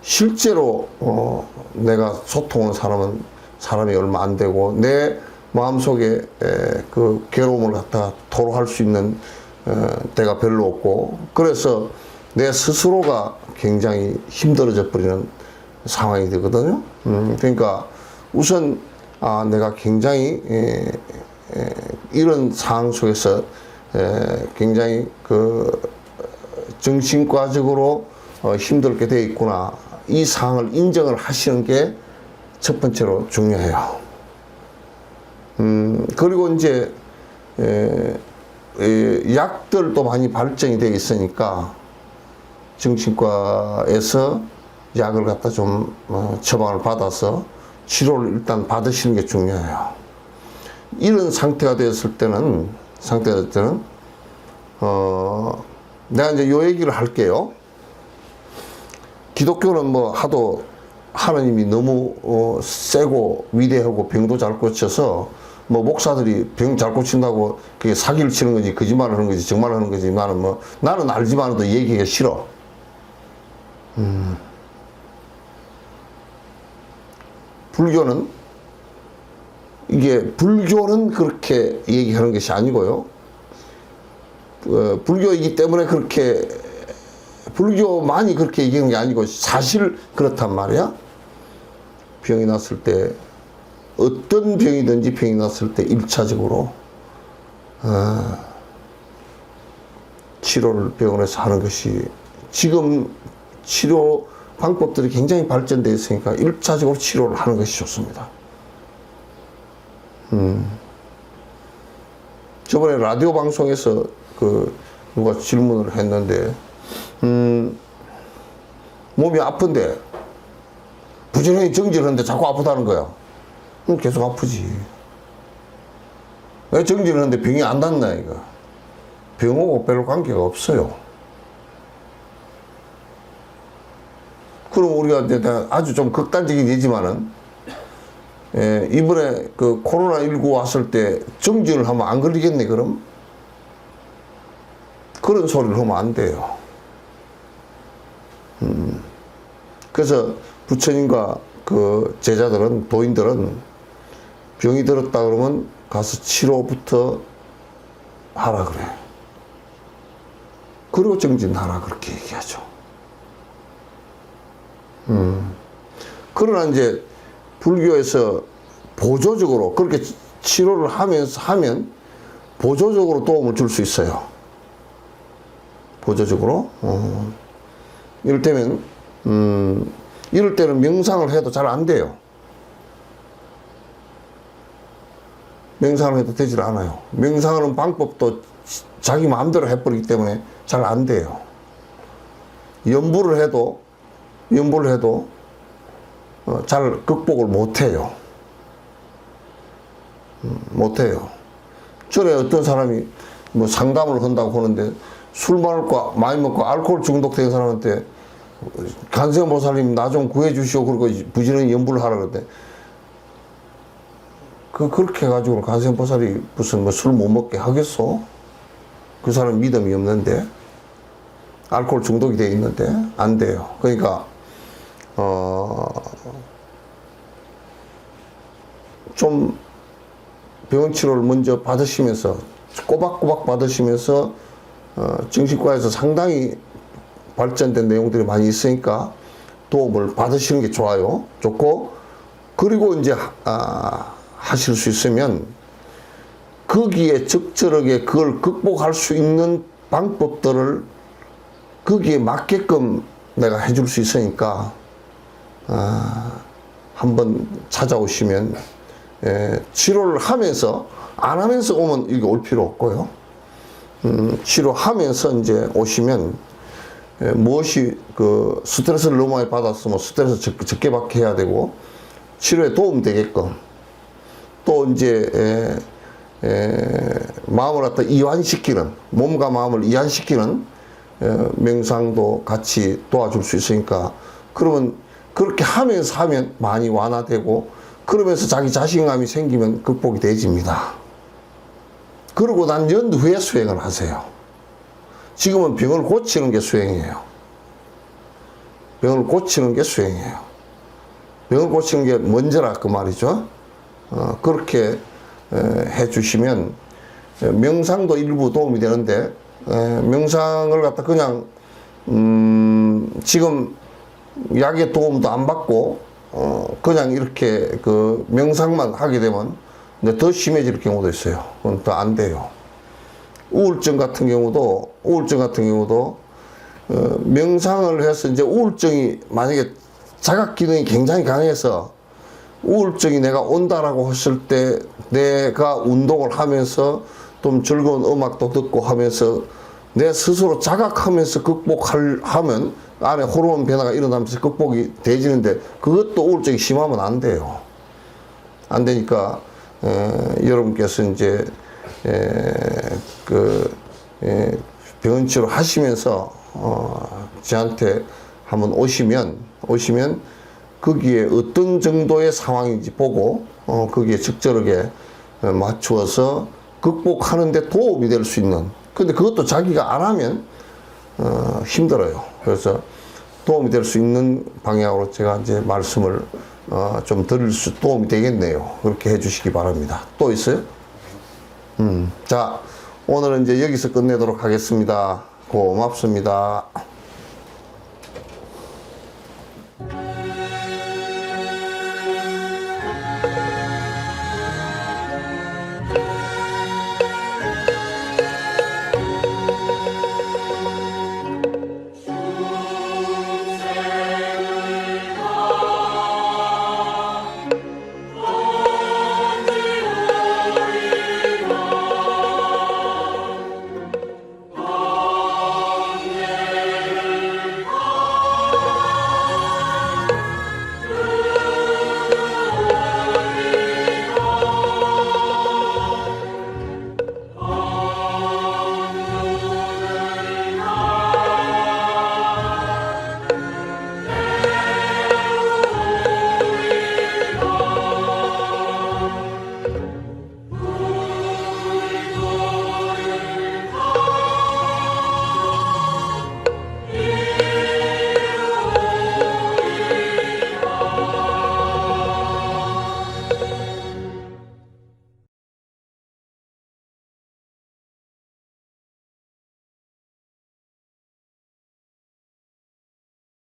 실제로 내가 소통하는 사람이 얼마 안 되고 내 마음속에 그 괴로움을 갖다가 토로할 수 있는 때가 별로 없고 그래서 내 스스로가 굉장히 힘들어져 버리는 상황이 되거든요. 그러니까 우선 내가 굉장히 이런 상황 속에서 굉장히 그 정신과적으로 힘들게 돼 있구나. 이 상황을 인정을 하시는 게 첫 번째로 중요해요. 그리고 이제 약들도 많이 발전이 되어 있으니까 정신과에서 약을 갖다 좀 처방을 받아서 치료를 일단 받으시는 게 중요해요. 이런 상태가 되었을 때는, 내가 이제 요 얘기를 할게요. 기독교는 뭐 하도 하나님이 너무 세고 위대하고 병도 잘 고쳐서 뭐 목사들이 병 잘 고친다고 그게 사기를 치는 건지 거짓말을 하는 건지 정말 하는 건지 나는 알지만도 얘기하기가 싫어. 불교는 그렇게 얘기하는 것이 아니고요. 불교이기 때문에 불교만이 그렇게 얘기하는 게 아니고 사실 그렇단 말이야. 병이 났을 때, 어떤 병이든지 병이 났을 때 1차적으로 치료를 병원에서 하는 것이, 지금 치료 방법들이 굉장히 발전되어 있으니까 1차적으로 치료를 하는 것이 좋습니다. 저번에 라디오 방송에서 누가 질문을 했는데, 몸이 아픈데 부지런히 정진하는데 자꾸 아프다는 거야. 그럼 계속 아프지. 왜 정진하는데 병이 안 낫나 이거. 병하고 별로 관계가 없어요. 그럼 우리가 아주 좀 극단적인 예지만은, 이번에 그 코로나19 왔을 때 정진을 하면 안 걸리겠네, 그럼? 그런 소리를 하면 안 돼요. 그래서 부처님과 그 제자들은, 도인들은 병이 들었다 그러면 가서 치료부터 하라 그래. 그리고 정진하라 그렇게 얘기하죠. 그러나 이제 불교에서 보조적으로 그렇게 치료를 하면 보조적으로 도움을 줄 수 있어요. 보조적으로. 이럴 때는 명상을 해도 잘 안 돼요. 명상을 해도 되질 않아요. 명상하는 방법도 자기 마음대로 해버리기 때문에 잘 안 돼요. 연부를 해도 잘 극복을 못해요. 못해요. 전에 어떤 사람이 뭐 상담을 한다고 하는데 술 많이 먹고 알코올 중독된 사람한테 관세음보살님 나 좀 구해주시오 그러고 부지런히 연부를 하라 그러는데, 그렇게 해가지고 관세음보살이 무슨 뭐 술 못 먹게 하겠어? 그 사람 믿음이 없는데, 알코올 중독이 돼 있는데 안 돼요. 그러니까 좀 병원 치료를 먼저 받으시면서 꼬박꼬박 받으시면서 정신과에서 상당히 발전된 내용들이 많이 있으니까 도움을 받으시는 게 좋고, 그리고 이제 하실 수 있으면 거기에 적절하게 그걸 극복할 수 있는 방법들을 거기에 맞게끔 내가 해줄 수 있으니까 한번 찾아오시면, 치료를 하면서, 안 하면서 오면 이게 올 필요 없고요. 치료하면서 이제 오시면, 무엇이 스트레스를 너무 많이 받았으면 스트레스 적게 받게 해야 되고, 치료에 도움 되게끔, 또 이제 마음을 갖다 이완시키는, 몸과 마음을 이완시키는 명상도 같이 도와줄 수 있으니까, 그러면 그렇게 하면서 하면 많이 완화되고, 그러면서 자기 자신감이 생기면 극복이 되집니다. 그러고 난 연후에 수행을 하세요. 지금은 병을 고치는 게 수행이에요. 병을 고치는 게 수행이에요. 병을 고치는 게 먼저라 그 말이죠. 그렇게 해주시면 명상도 일부 도움이 되는데, 명상을 갖다 그냥 지금 약의 도움도 안 받고 그냥 이렇게 그 명상만 하게 되면 더 심해질 경우도 있어요. 그건 더 안 돼요. 우울증 같은 경우도 명상을 해서 이제 우울증이 만약에 자각 기능이 굉장히 강해서 우울증이 내가 온다라고 했을 때 내가 운동을 하면서 좀 즐거운 음악도 듣고 하면서 내 스스로 자각하면서 하면 안에 호르몬 변화가 일어나면서 극복이 되지는데, 그것도 우울증이 심하면 안 돼요. 안 되니까 여러분께서 이제 병원 치료 하시면서 저한테 한번 오시면 거기에 어떤 정도의 상황인지 보고 거기에 적절하게 맞추어서 극복하는데 도움이 될 수 있는. 근데 그것도 자기가 안 하면 힘들어요. 그래서 도움이 될 수 있는 방향으로 제가 이제 말씀을 좀 드릴 수 도움이 되겠네요. 그렇게 해주시기 바랍니다. 또 있어요? 자, 오늘은 이제 여기서 끝내도록 하겠습니다. 고맙습니다.